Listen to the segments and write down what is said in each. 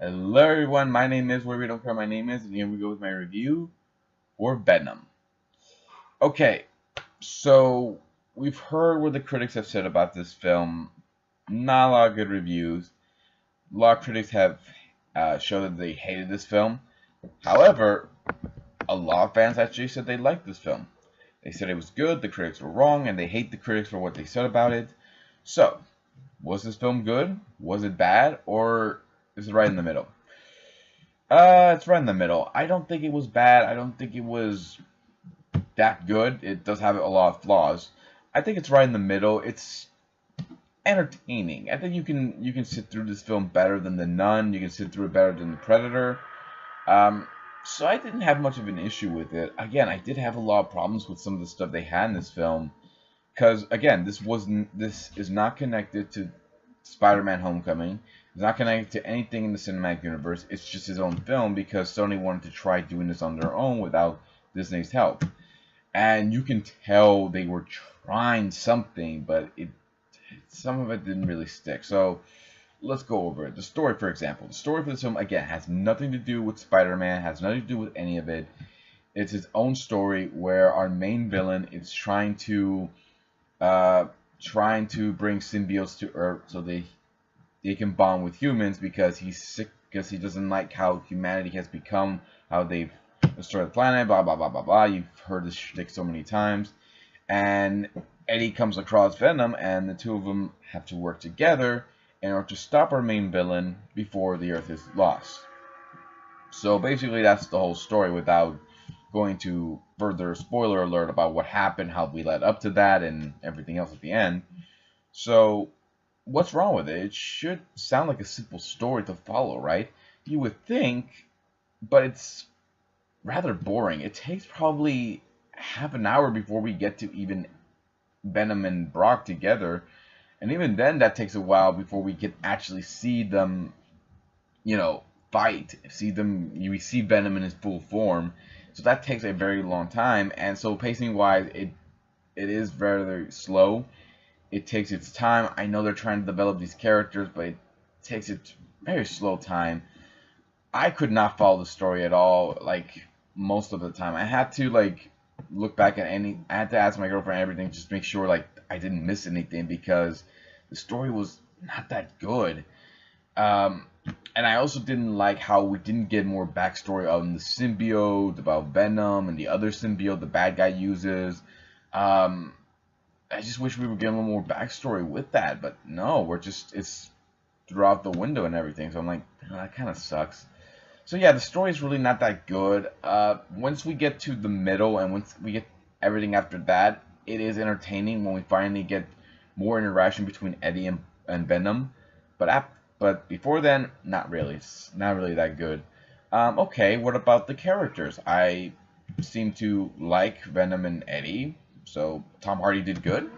Hello everyone, my name is Where We Don't Care My Name Is, and here we go with my review for Venom. Okay, so we've heard what the critics have said about this film. Not a lot of good reviews. A lot of critics have shown that they hated this film. However, a lot of fans actually said they liked this film. They said it was good, the critics were wrong, and they hate the critics for what they said about it. So, was this film good? Was it bad? Or is it right in the middle? It's right in the middle. I don't think it was bad. I don't think it was that good. It does have a lot of flaws. I think it's right in the middle. It's entertaining. I think you can sit through this film better than The Nun. You can sit through it better than The Predator. So I didn't have much of an issue with it. Again, I did have a lot of problems with some of the stuff they had in this film, because again, this is not connected to Spider-Man: Homecoming. It's not connected to anything in the cinematic universe. It's just his own film because Sony wanted to try doing this on their own without Disney's help. And you can tell they were trying something, but some of it didn't really stick. So let's go over it. The story, for example. The story for this film, again, has nothing to do with Spider-Man, has nothing to do with any of it. It's his own story where our main villain is trying to bring symbiotes to Earth so they can bond with humans because he's sick, because he doesn't like how humanity has become, how they've destroyed the planet, blah blah blah blah blah. You've heard this shtick so many times. And Eddie comes across Venom, and the two of them have to work together in order to stop our main villain before the Earth is lost. So basically that's the whole story without going to further spoiler alert about what happened, how we led up to that, and everything else at the end. So what's wrong with it? It should sound like a simple story to follow, right? You would think, but it's rather boring. It takes probably half an hour before we get to even Venom and Brock together. And even then, that takes a while before we can actually see them, fight. We see Venom in his full form. So that takes a very long time. And so pacing-wise, it is very, very slow. It takes its time. I know they're trying to develop these characters, but it takes its very slow time. I could not follow the story at all, like, most of the time. I had to, look back at I had to ask my girlfriend everything just to make sure, I didn't miss anything because the story was not that good. And I also didn't like how we didn't get more backstory on the symbiote, about Venom, and the other symbiote the bad guy uses. I just wish we were getting a little more backstory with that, but no, it's throughout the window and everything, so I'm like, oh, that kind of sucks. So yeah, the story is really not that good. Once we get to the middle and once we get everything after that, it is entertaining when we finally get more interaction between Eddie and Venom, but before then, not really. It's not really that good. Okay, what about the characters? I seem to like Venom and Eddie. So Tom Hardy did good.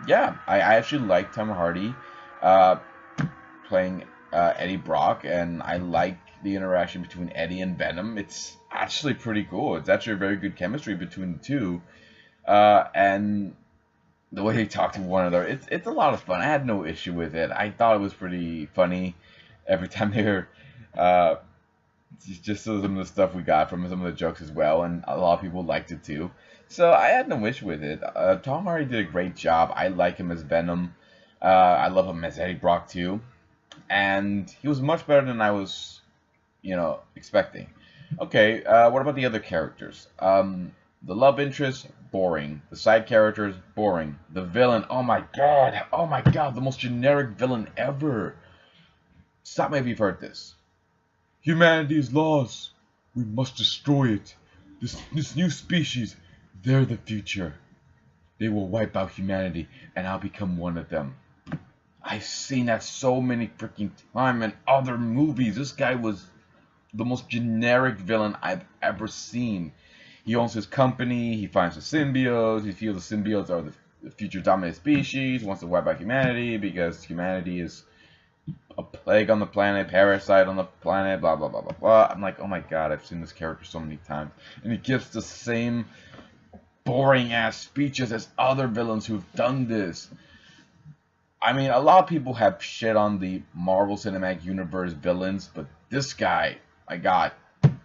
Yeah, I actually like Tom Hardy playing Eddie Brock, and I like the interaction between Eddie and Venom. It's actually pretty cool. It's actually a very good chemistry between the two, and the way they talk to one another, it's a lot of fun. I had no issue with it. I thought it was pretty funny every time they were. Just some of the stuff we got from some of the jokes as well, and a lot of people liked it too. So I had no issue with it. Tom Hardy did a great job. I like him as Venom. I love him as Eddie Brock too, and he was much better than I was, expecting. Okay, what about the other characters? The love interest, boring. The side characters, boring. The villain, oh my god, the most generic villain ever. Stop me if you've heard this. Humanity is lost. We must destroy it. This new species, they're the future. They will wipe out humanity, and I'll become one of them. I've seen that so many freaking times in other movies. This guy was the most generic villain I've ever seen. He owns his company, he finds the symbiotes, he feels the symbiotes are the future dominant species, wants to wipe out humanity because humanity is a plague on the planet, parasite on the planet, blah blah blah blah blah. I'm like, oh my god, I've seen this character so many times. And he gives the same boring ass speeches as other villains who've done this. I mean, a lot of people have shit on the Marvel Cinematic Universe villains, but this guy, my God,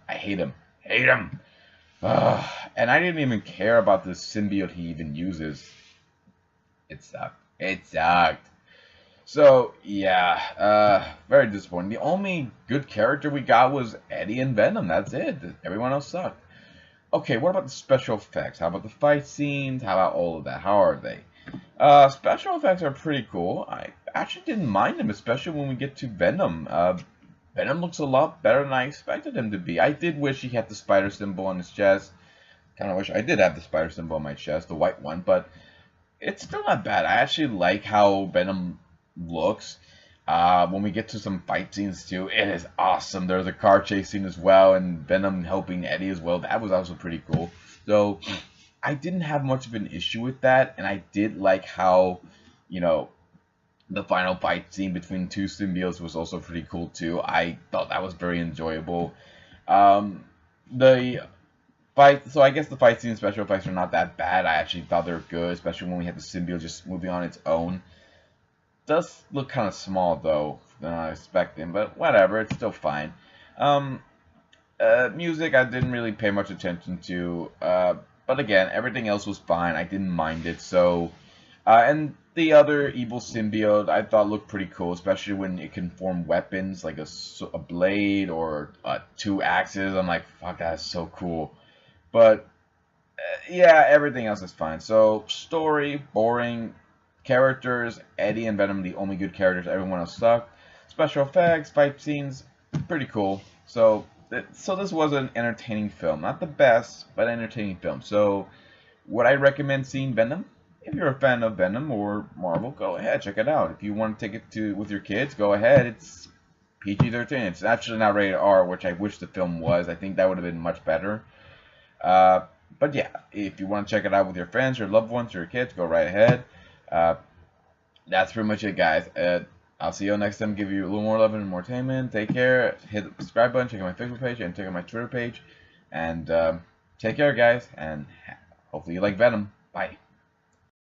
I hate him. Hate him. Ugh. And I didn't even care about the symbiote he even uses. It sucked. It sucked. So, yeah, very disappointing. The only good character we got was Eddie and Venom. That's it. Everyone else sucked. Okay, what about the special effects? How about the fight scenes? How about all of that? How are they? Special effects are pretty cool. I actually didn't mind them, especially when we get to Venom. Venom looks a lot better than I expected him to be. I did wish he had the spider symbol on his chest. Kind of wish I did have the spider symbol on my chest, the white one, but it's still not bad. I actually like how Venom looks. When we get to some fight scenes too, it is awesome. There's a car chase scene as well, and Venom helping Eddie as well. That was also pretty cool. So I didn't have much of an issue with that, and I did like how, you know, the final fight scene between two symbiotes was also pretty cool too. I thought that was very enjoyable. The fight, so I guess the fight scene special effects are not that bad. I actually thought they were good, especially when we had the symbiote just moving on its own. Does look kind of small though than I was expecting, but whatever, it's still fine. Music I didn't really pay much attention to, but again, everything else was fine. I didn't mind it. So, and the other evil symbiote I thought looked pretty cool, especially when it can form weapons like a blade or two axes. I'm like, fuck, that's so cool. But yeah, everything else is fine. So story, boring. Characters, Eddie and Venom, the only good characters. Everyone else sucked. Special effects, fight scenes, pretty cool. So this was an entertaining film. Not the best, but an entertaining film. So would I recommend seeing Venom? If you're a fan of Venom or Marvel, go ahead, check it out. If you want to take it with your kids, go ahead. It's PG-13. It's actually not rated R, which I wish the film was. I think that would have been much better. But yeah, if you want to check it out with your friends, your loved ones, your kids, go right ahead. That's pretty much it, guys. I'll see you next time. Give you a little more love and entertainment. Take care. Hit the subscribe button. Check out my Facebook page and check out my Twitter page. And take care, guys. And hopefully you like Venom. Bye.